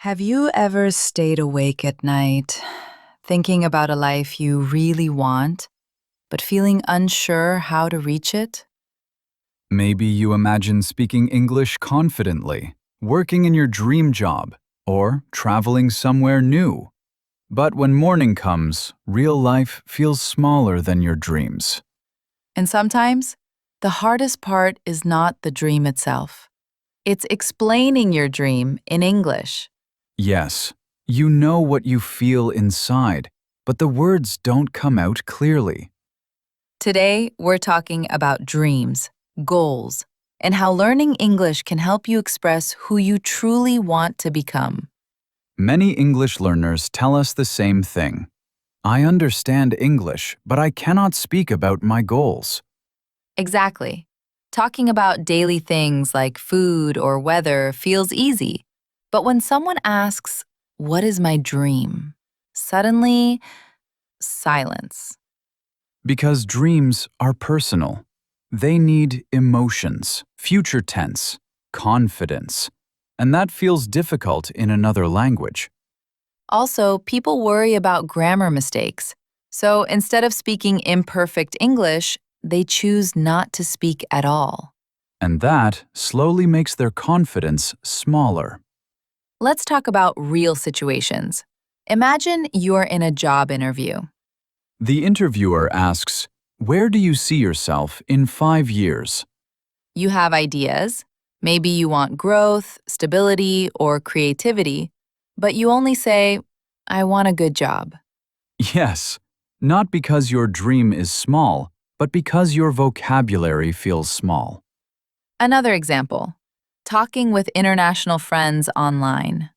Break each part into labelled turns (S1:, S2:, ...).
S1: Have you ever stayed awake at night, thinking about a life you really want, but feeling unsure how to reach it?
S2: Maybe you imagine speaking English confidently, working in your dream job, or traveling somewhere new. But when morning comes, real life feels smaller than your dreams.
S1: And sometimes, the hardest part is not the dream itself. It's explaining your dream in English.
S2: Yes, you know what you feel inside, but the words don't come out clearly.
S1: Today, we're talking about dreams, goals, and how learning English can help you express who you truly want to become.
S2: Many English learners tell us the same thing. I understand English, but I cannot speak about my goals.
S1: Exactly. Talking about daily things like food or weather feels easy. But when someone asks, "What is my dream?" suddenly, silence.
S2: Because dreams are personal. They need emotions, future tense, confidence, and that feels difficult in another language.
S1: Also, people worry about grammar mistakes. So instead of speaking imperfect English, they choose not to speak at all.
S2: And that slowly makes their confidence smaller.
S1: Let's talk about real situations. Imagine you're in a job interview.
S2: The interviewer asks, "Where do you see yourself in 5 years?"
S1: You have ideas. Maybe you want growth, stability, or creativity, but you only say, "I want a good job."
S2: Yes, not because your dream is small, but because your vocabulary feels small.
S1: Another example, talking with international friends online.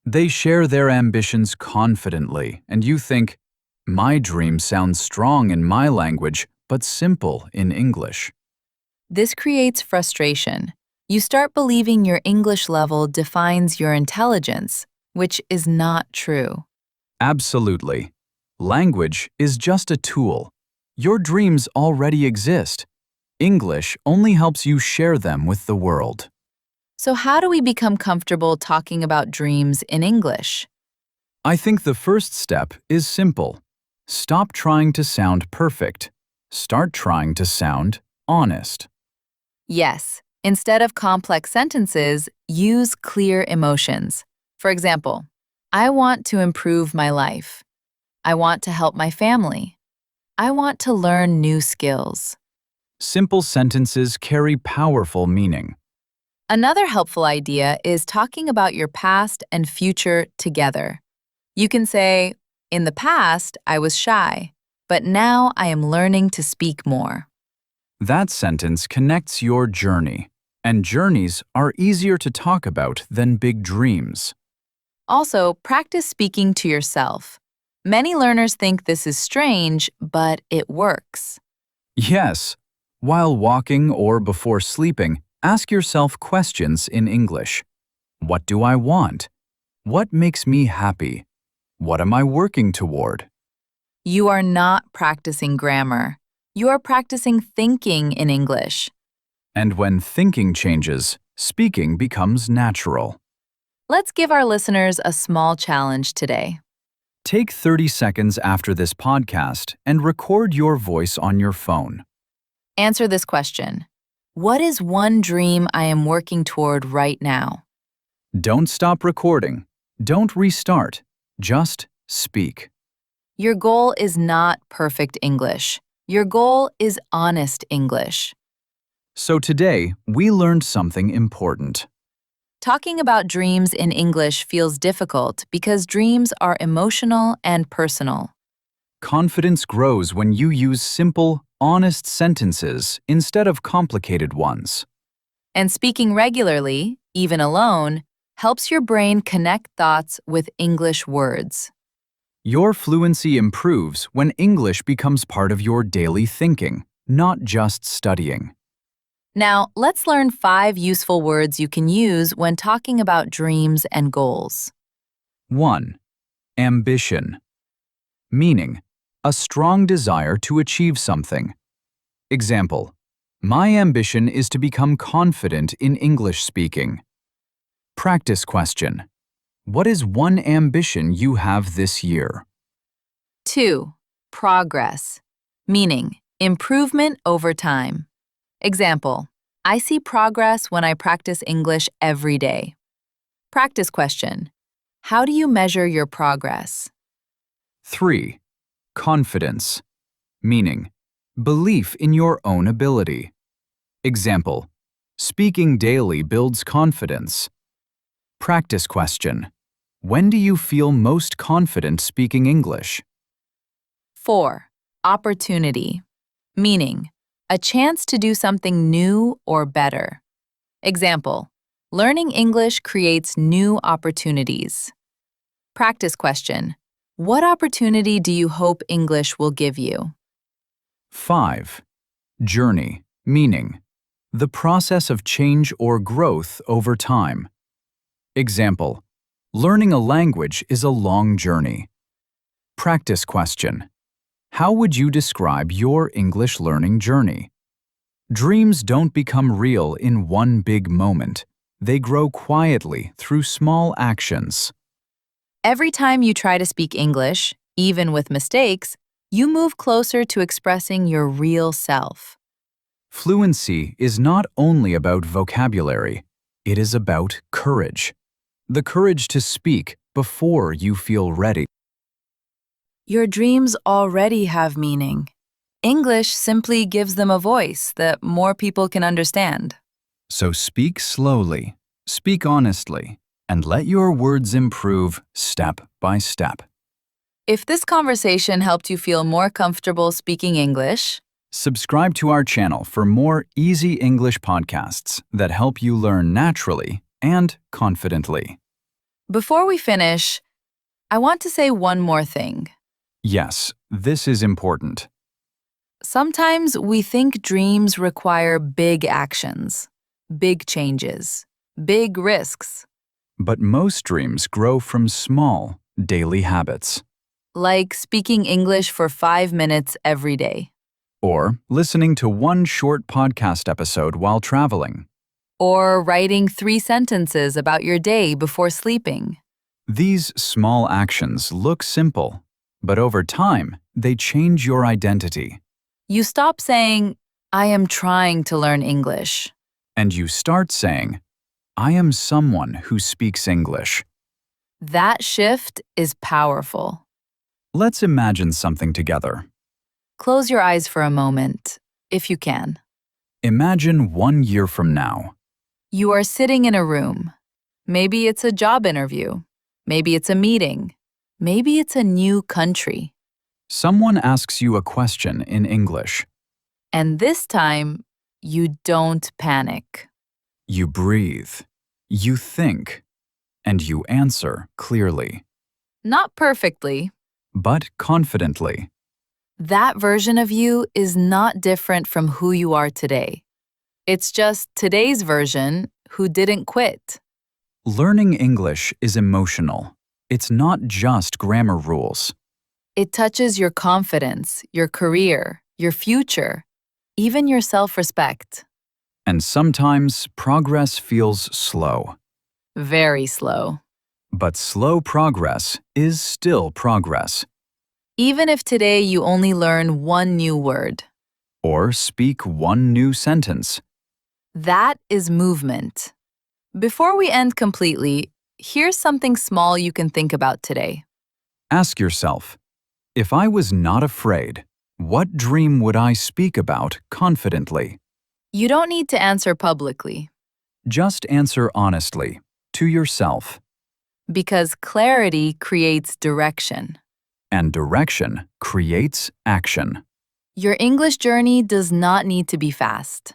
S2: They share their ambitions confidently, and you think, my dream sounds strong in my language, but simple in English.
S1: This creates frustration. You start believing your English level defines your intelligence, which is not true.
S2: Absolutely. Language is just a tool. Your dreams already exist. English only helps you share them with the world.
S1: So, how do we become comfortable talking about dreams in English?
S2: I think the first step is simple. Stop trying to sound perfect. Start trying to sound honest.
S1: Yes, instead of complex sentences, use clear emotions. For example, I want to improve my life. I want to help my family. I want to learn new skills.
S2: Simple sentences carry powerful meaning.
S1: Another helpful idea is talking about your past and future together. You can say, "In the past, I was shy, but now I am learning to speak more."
S2: That sentence connects your journey, and journeys are easier to talk about than big dreams.
S1: Also, practice speaking to yourself. Many learners think this is strange, but it works.
S2: Yes, while walking or before sleeping, ask yourself questions in English. What do I want? What makes me happy? What am I working toward?
S1: You are not practicing grammar. You are practicing thinking in English.
S2: And when thinking changes, speaking becomes natural.
S1: Let's give our listeners a small challenge today.
S2: Take 30 seconds after this podcast and record your voice on your phone.
S1: Answer this question. What is one dream I am working toward right now?
S2: Don't stop recording. Don't restart. Just speak.
S1: Your goal is not perfect English. Your goal is honest English.
S2: So today, we learned something important.
S1: Talking about dreams in English feels difficult because dreams are emotional and personal.
S2: Confidence grows when you use simple, honest sentences instead of complicated ones.
S1: And speaking regularly, even alone, helps your brain connect thoughts with English words.
S2: Your fluency improves when English becomes part of your daily thinking, not just studying.
S1: Now, let's learn 5 useful words you can use when talking about dreams and goals.
S2: 1. Ambition. Meaning, a strong desire to achieve something. Example, my ambition is to become confident in English speaking. Practice question. What is one ambition you have this year?
S1: 2. Progress, meaning improvement over time. Example, I see progress when I practice English every day. Practice question, how do you measure your progress?
S2: 3. Confidence, meaning belief in your own ability. Example, speaking daily builds confidence. Practice question, when do you feel most confident speaking English?
S1: 4. Opportunity, meaning a chance to do something new or better. Example, learning English creates new opportunities. Practice question, what opportunity do you hope English will give you?
S2: 5. Journey, meaning the process of change or growth over time. Example, learning a language is a long journey. Practice question, how would you describe your English learning journey? Dreams don't become real in one big moment. They grow quietly through small actions.
S1: Every time you try to speak English, even with mistakes, you move closer to expressing your real self.
S2: Fluency is not only about vocabulary, it is about courage. The courage to speak before you feel ready.
S1: Your dreams already have meaning. English simply gives them a voice that more people can understand.
S2: So speak slowly, speak honestly, and let your words improve step by step.
S1: If this conversation helped you feel more comfortable speaking English,
S2: Subscribe to our channel for more easy English podcasts that help you learn naturally and confidently.
S1: before we finish, I want to say one more thing.
S2: Yes, this is important.
S1: Sometimes we think dreams require big actions, big changes, big risks,
S2: But most dreams grow from small, daily habits.
S1: like speaking English for 5 minutes every day,
S2: Or listening to one short podcast episode while traveling.
S1: or writing 3 sentences about your day before sleeping.
S2: These small actions look simple, but over time, they change your identity.
S1: You stop saying, I am trying to learn English,
S2: And you start saying, I am someone who speaks English.
S1: That shift is powerful.
S2: Let's imagine something together.
S1: Close your eyes for a moment, if you can.
S2: Imagine 1 year from now.
S1: You are sitting in a room. Maybe it's a job interview. Maybe it's a meeting. Maybe it's a new country.
S2: Someone asks you a question in English.
S1: And this time, you don't panic.
S2: You breathe. You think. And you answer clearly,
S1: Not perfectly.
S2: but confidently.
S1: That version of you is not different from who you are today. It's just today's version who didn't quit.
S2: Learning English is emotional. It's not just grammar rules.
S1: It touches your confidence, your career, your future, even your self-respect.
S2: And sometimes progress feels slow.
S1: Very slow.
S2: But slow progress is still progress.
S1: Even if today you only learn one new word,
S2: Or speak one new sentence.
S1: that is movement. Before we end completely, here's something small you can think about today.
S2: Ask yourself, if I was not afraid, what dream would I speak about confidently?
S1: You don't need to answer publicly,
S2: Just answer honestly, to yourself.
S1: because clarity creates direction.
S2: And direction creates action.
S1: Your English journey does not need to be fast.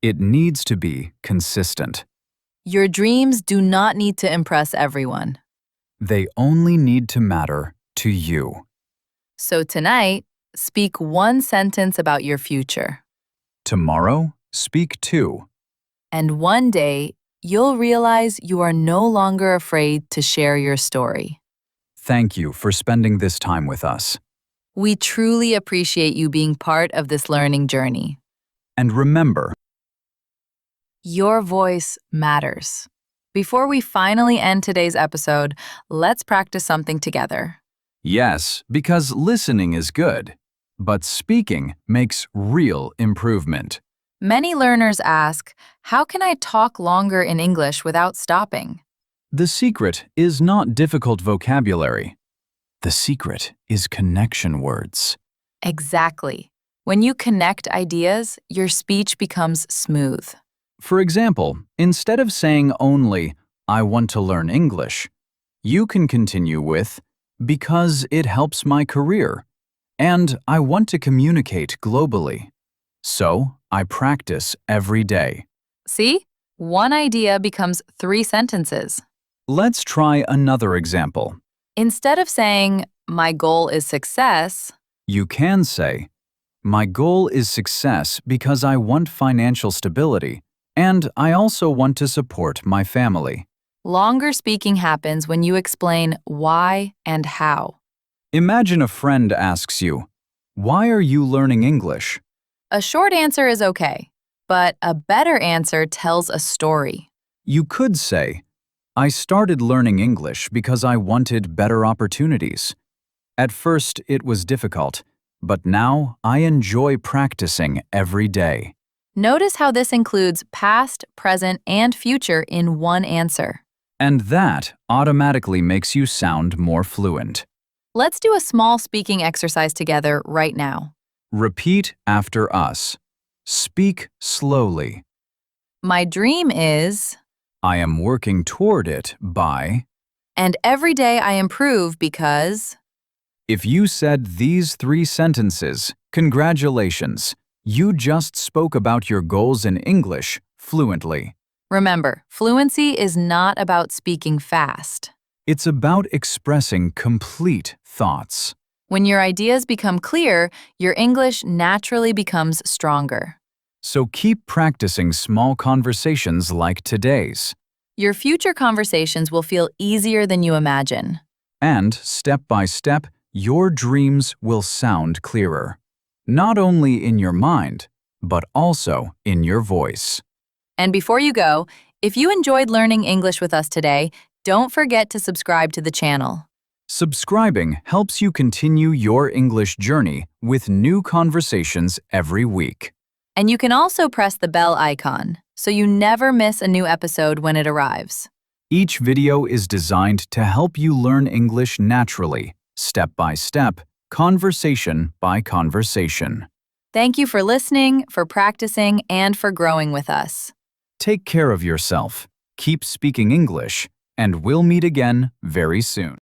S2: It needs to be consistent.
S1: Your dreams do not need to impress everyone.
S2: They only need to matter to you.
S1: So tonight, speak one sentence about your future.
S2: Tomorrow, speak two.
S1: And one day, you'll realize you are no longer afraid to share your story.
S2: Thank you for spending this time with us.
S1: We truly appreciate you being part of this learning journey.
S2: And remember,
S1: Your voice matters. Before we finally end today's episode, let's practice something together.
S2: Yes, because listening is good, but speaking makes real improvement.
S1: Many learners ask, how can I talk longer in English without stopping?
S2: The secret is not difficult vocabulary. The secret is connection words.
S1: Exactly. When you connect ideas, your speech becomes smooth.
S2: For example, instead of saying only, I want to learn English, you can continue with, because it helps my career, and I want to communicate globally. So, I practice every day.
S1: See? One idea becomes 3 sentences.
S2: Let's try another example.
S1: Instead of saying, my goal is success,
S2: You can say, my goal is success because I want financial stability, and I also want to support my family.
S1: longer speaking happens when you explain why and how.
S2: Imagine a friend asks you, why are you learning English?
S1: A short answer is okay, but a better answer tells a story.
S2: You could say, I started learning English because I wanted better opportunities. At first, it was difficult, but now I enjoy practicing every day.
S1: Notice how this includes past, present, and future in one answer.
S2: And that automatically makes you sound more fluent.
S1: Let's do a small speaking exercise together right now.
S2: Repeat after us. Speak slowly.
S1: My dream is,
S2: I am working toward it by.
S1: and every day I improve because.
S2: If you said these 3 sentences, congratulations, you just spoke about your goals in English fluently.
S1: Remember, fluency is not about speaking fast.
S2: It's about expressing complete thoughts.
S1: When your ideas become clear, your English naturally becomes stronger.
S2: So keep practicing small conversations like today's.
S1: Your future conversations will feel easier than you imagine.
S2: And step by step, your dreams will sound clearer. Not only in your mind, but also in your voice.
S1: And before you go, if you enjoyed learning English with us today, don't forget to subscribe to the channel.
S2: Subscribing helps you continue your English journey with new conversations every week.
S1: And you can also press the bell icon so you never miss a new episode when it arrives.
S2: Each video is designed to help you learn English naturally, step by step, conversation by conversation.
S1: Thank you for listening, for practicing, and for growing with us.
S2: Take care of yourself, keep speaking English, and we'll meet again very soon.